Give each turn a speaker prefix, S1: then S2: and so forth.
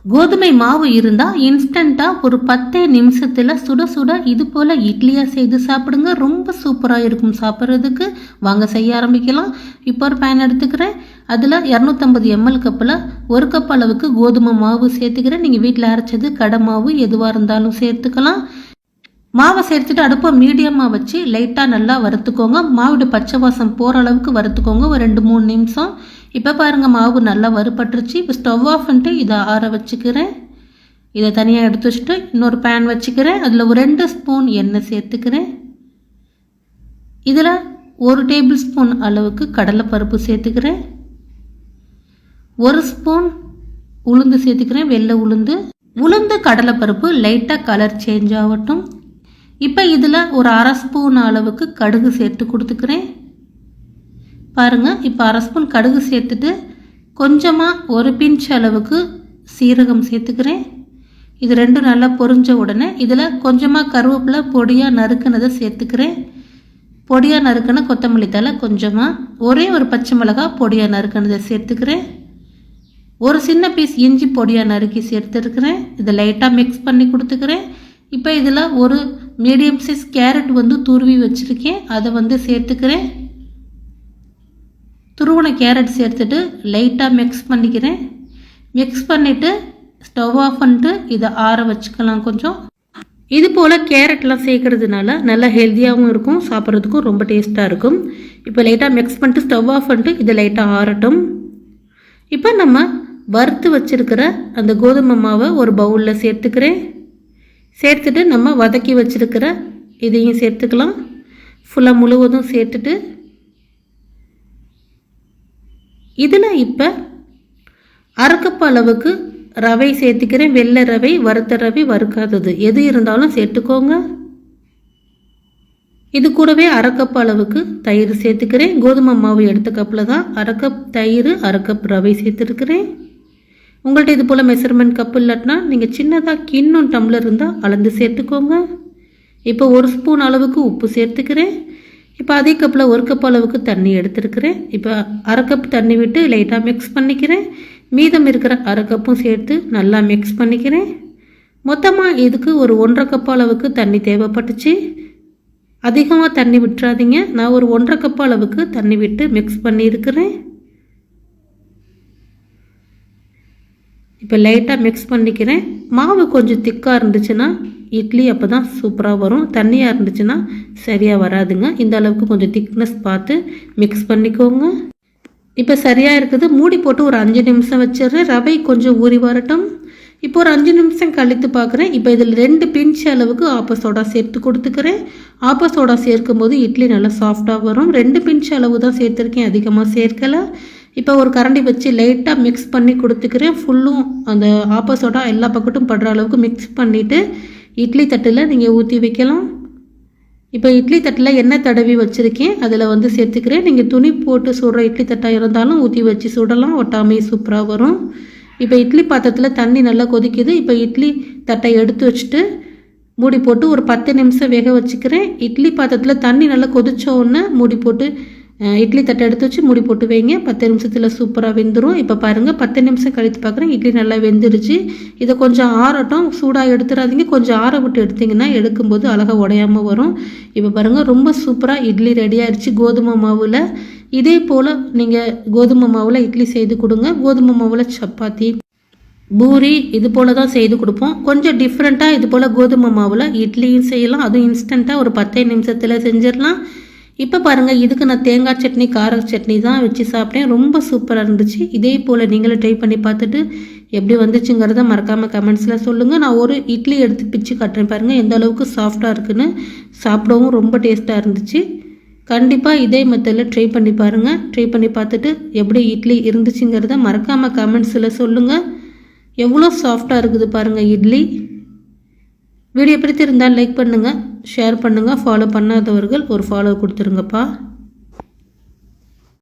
S1: கோதுமை மாவு இருந்தால் இன்ஸ்டண்ட்டாக ஒரு 10 நிமிஷத்தில் சுட சுட இது போல் இட்லியாக செய்து சாப்பிடுங்க. ரொம்ப சூப்பராக இருக்கும் சாப்பிட்றதுக்கு. வாங்க செய்ய ஆரம்பிக்கலாம். இப்போ ஒரு பேன் எடுத்துக்கிறேன். அதில் 250 ml கப்பில் 1 கப் அளவுக்கு கோதுமை மாவு சேர்த்துக்கிறேன். நீங்கள் வீட்டில் அரைச்சது கடை மாவு எதுவாக இருந்தாலும் சேர்த்துக்கலாம். மாவை சேர்த்துட்டு அடுப்பை மீடியமாக வச்சு லைட்டாக நல்லா வறுத்துக்கோங்க. மாவோட பச்சை வாசம் போகிற அளவுக்கு வறுத்துக்கோங்க, ஒரு 2-3 நிமிஷம். இப்போ பாருங்கள் மாவு நல்லா வறுபட்டுருச்சு. இப்போ ஸ்டவ் ஆஃப் பண்ணிட்டு இதை ஆற வச்சுக்கிறேன். இதை தனியாக எடுத்து வச்சுட்டு இன்னொரு பேன் வச்சுக்கிறேன். அதில் ஒரு 2 ஸ்பூன் எண்ணெய் சேர்த்துக்கிறேன். இதில் 1 டேபிள் ஸ்பூன் அளவுக்கு கடலைப்பருப்பு சேர்த்துக்கிறேன். 1 ஸ்பூன் உளுந்து சேர்த்துக்கிறேன், வெள்ளை உளுந்து. உளுந்து கடலைப்பருப்பு லைட்டாக கலர் சேஞ்ச் ஆகட்டும். இப்போ இதில் ஒரு 1/2 ஸ்பூன் அளவுக்கு கடுகு சேர்த்து கொடுத்துக்கிறேன். பாருங்கள், இப்போ 1/2 ஸ்பூன் கடுகு சேர்த்துட்டு கொஞ்சமாக 1 பிஞ்ச் அளவுக்கு சீரகம் சேர்த்துக்கிறேன். இது ரெண்டும் நல்லா பொரிஞ்ச உடனே இதில் கொஞ்சமாக கருவேப்பிலை பொடியாக நறுக்குனதை சேர்த்துக்கிறேன். பொடியாக நறுக்கின கொத்தமல்லி தழை கொஞ்சமாக, ஒரே ஒரு பச்சை மிளகாய் பொடியாக நறுக்கினதை சேர்த்துக்கிறேன். ஒரு சின்ன பீஸ் இஞ்சி பொடியாக நறுக்கி சேர்த்துருக்கிறேன். இதை லைட்டாக மிக்ஸ் பண்ணி கொடுத்துக்கிறேன். இப்போ இதில் ஒரு மீடியம் சைஸ் கேரட் துருவி வச்சுருக்கேன், அதை சேர்த்துக்கிறேன். துருவன கேரட் சேர்த்துட்டு லைட்டாக மிக்ஸ் பண்ணிக்கிறேன். மிக்ஸ் பண்ணிவிட்டு ஸ்டவ் ஆஃப் பண்ணிட்டு இதை ஆற வச்சுக்கலாம். கொஞ்சம் இது போல் கேரட்லாம் சேர்க்கறதுனால நல்லா ஹெல்த்தியாகவும் இருக்கும், சாப்பிட்றதுக்கும் ரொம்ப டேஸ்ட்டாக இருக்கும். இப்போ லைட்டாக மிக்ஸ் பண்ணிட்டு ஸ்டவ் ஆஃப் பண்ணிட்டு இதை லைட்டாக ஆறட்டும். இப்போ நம்ம வறுத்து வச்சுருக்கிற அந்த கோதுமை மாவை ஒரு பவுலில் சேர்த்துக்கிறேன். சேர்த்துட்டு நம்ம வதக்கி வச்சுருக்கிற இதையும் சேர்த்துக்கலாம். ஃபுல்லாக முழுவதும் சேர்த்துட்டு இதில் இப்போ 1/2 கப் அளவுக்கு ரவை சேர்த்துக்கிறேன். வெள்ளை ரவை, வறுத்த ரவை, வறுக்காதது எது இருந்தாலும் சேர்த்துக்கோங்க. இது கூடவே 1/2 கப் அளவுக்கு தயிர் சேர்த்துக்கிறேன். கோதுமை மாவு எடுத்த கப்பில் தான் 1/2 கப் தயிர், 1/2 கப் ரவை சேர்த்துருக்கிறேன். உங்கள்கிட்ட இது போல் மெஷர்மெண்ட் கப் இல்லாட்டினா நீங்கள் சின்னதாக கிண்ணம் டம்ளர் இருந்தால் அளந்து சேர்த்துக்கோங்க. இப்போ 1 ஸ்பூன் அளவுக்கு உப்பு சேர்த்துக்கிறேன். இப்போ அதே கப்பில் 1 கப் அளவுக்கு தண்ணி எடுத்துருக்கிறேன். இப்போ 1/2 கப் தண்ணி விட்டு லைட்டாக மிக்ஸ் பண்ணிக்கிறேன். மீதம் இருக்கிற 1/2 கப்பும் சேர்த்து நல்லா மிக்ஸ் பண்ணிக்கிறேன். மொத்தமாக இதுக்கு ஒரு 1/2 கப் அளவுக்கு தண்ணி தேவைப்பட்டுச்சு. அதிகமாக தண்ணி விட்டுறாதீங்க. நான் ஒரு 1/2 கப் அளவுக்கு தண்ணி விட்டு மிக்ஸ் பண்ணியிருக்கிறேன். இப்போ லைட்டாக மிக்ஸ் பண்ணிக்கிறேன். மாவு கொஞ்சம் திக்காக இருந்துச்சுன்னா இட்லி அப்போ தான் சூப்பராக வரும். தண்ணியாக இருந்துச்சுன்னா சரியாக வராதுங்க. இந்த அளவுக்கு கொஞ்சம் திக்னஸ் பார்த்து மிக்ஸ் பண்ணிக்கோங்க. இப்போ சரியாக இருக்குது. மூடி போட்டு ஒரு 5 நிமிஷம் வச்சிடுறேன். ரவை கொஞ்சம் ஊறி வரட்டும். இப்போ ஒரு 5 நிமிஷம் கழித்து பார்க்குறேன். இப்போ இதில் 2 பிஞ்ச் அளவுக்கு ஆப்ப சோடா சேர்த்து கொடுத்துக்கிறேன். ஆப்ப சோடா சேர்க்கும் போது இட்லி நல்லா சாஃப்டாக வரும். 2 பிஞ்ச் அளவு தான் சேர்த்துருக்கேன், அதிகமாக சேர்க்கலை. இப்போ ஒரு கரண்டி வச்சு லைட்டாக மிக்ஸ் பண்ணி கொடுத்துக்கிறேன். ஃபுல்லும் அந்த ஆப்ப சோடா எல்லா பக்கட்டும் படுற அளவுக்கு மிக்ஸ் பண்ணிவிட்டு இட்லி தட்டில் நீங்கள் ஊற்றி வைக்கலாம். இப்போ இட்லி தட்டில் எண்ணெய் தடவி வச்சுருக்கேன், அதில் சேர்த்துக்கிறேன். நீங்கள் துணி போட்டு சுடுற இட்லி தட்டாக இருந்தாலும் ஊற்றி வச்சு சுடலாம், ஒட்டாமை சூப்பராக வரும். இப்போ இட்லி பாத்திரத்தில் தண்ணி நல்லா கொதிக்குது. இப்போ இட்லி தட்டை எடுத்து வச்சுட்டு மூடி போட்டு ஒரு 10 நிமிஷம் வேக வச்சுக்கிறேன். இட்லி பாத்திரத்தில் தண்ணி நல்லா கொதிச்ச உடனே மூடி போட்டு இட்லி தட்டை எடுத்து வச்சு மூடி போட்டு வைங்க. 10 நிமிஷத்தில் சூப்பராக வெந்துடும். இப்போ பாருங்கள், 10 நிமிஷம் கழித்து பார்க்குறேன். இட்லி நல்லா வெந்துருச்சு. இதை கொஞ்சம் ஆறட்டும், சூடாக எடுத்துடாதீங்க. கொஞ்சம் ஆற விட்டு எடுத்திங்கன்னா எடுக்கும்போது அழகாக உடையாமல் வரும். இப்போ பாருங்கள், ரொம்ப சூப்பராக இட்லி ரெடி ஆகிடுச்சு கோதுமை மாவில். இதே போல் நீங்கள் கோதுமை மாவில் இட்லி செய்து கொடுங்க. கோதுமை மாவில் சப்பாத்தி, பூரி இது போல் தான் செய்து கொடுப்போம். கொஞ்சம் டிஃப்ரெண்ட்டாக இது போல் கோதுமை மாவில் இட்லியும் செய்யலாம். அதுவும் இன்ஸ்டண்ட்டாக ஒரு 10 நிமிஷத்தில் செஞ்சிடலாம். இப்போ பாருங்கள், இதுக்கு நான் தேங்காய் சட்னி, கார சட்னி தான் வச்சு சாப்பிட்டேன். ரொம்ப சூப்பராக இருந்துச்சு. இதே போல் நீங்களும் ட்ரை பண்ணி பார்த்துட்டு எப்படி வந்துச்சுங்கிறத மறக்காமல் கமெண்ட்ஸில் சொல்லுங்கள். நான் ஒரு இட்லி எடுத்து பிச்சு காட்டுறேன் பாருங்கள், எந்த அளவுக்கு சாஃப்டாக இருக்குன்னு. சாப்பிடவும் ரொம்ப டேஸ்ட்டாக இருந்துச்சு. கண்டிப்பாக இதே மெத்தடில் ட்ரை பண்ணி பாருங்கள். ட்ரை பண்ணி பார்த்துட்டு எப்படி இட்லி இருந்துச்சுங்கிறத மறக்காமல் கமெண்ட்ஸில் சொல்லுங்கள். எவ்வளோ சாஃப்டாக இருக்குது பாருங்கள் இட்லி. வீடியோ பிடித்திருந்தால் லைக் பண்ணுங்கள், ஷேர் பண்ணுங்கள். ஃபாலோ பண்ணாதவர்கள் ஒரு ஃபாலோ கொடுத்துருங்கப்பா.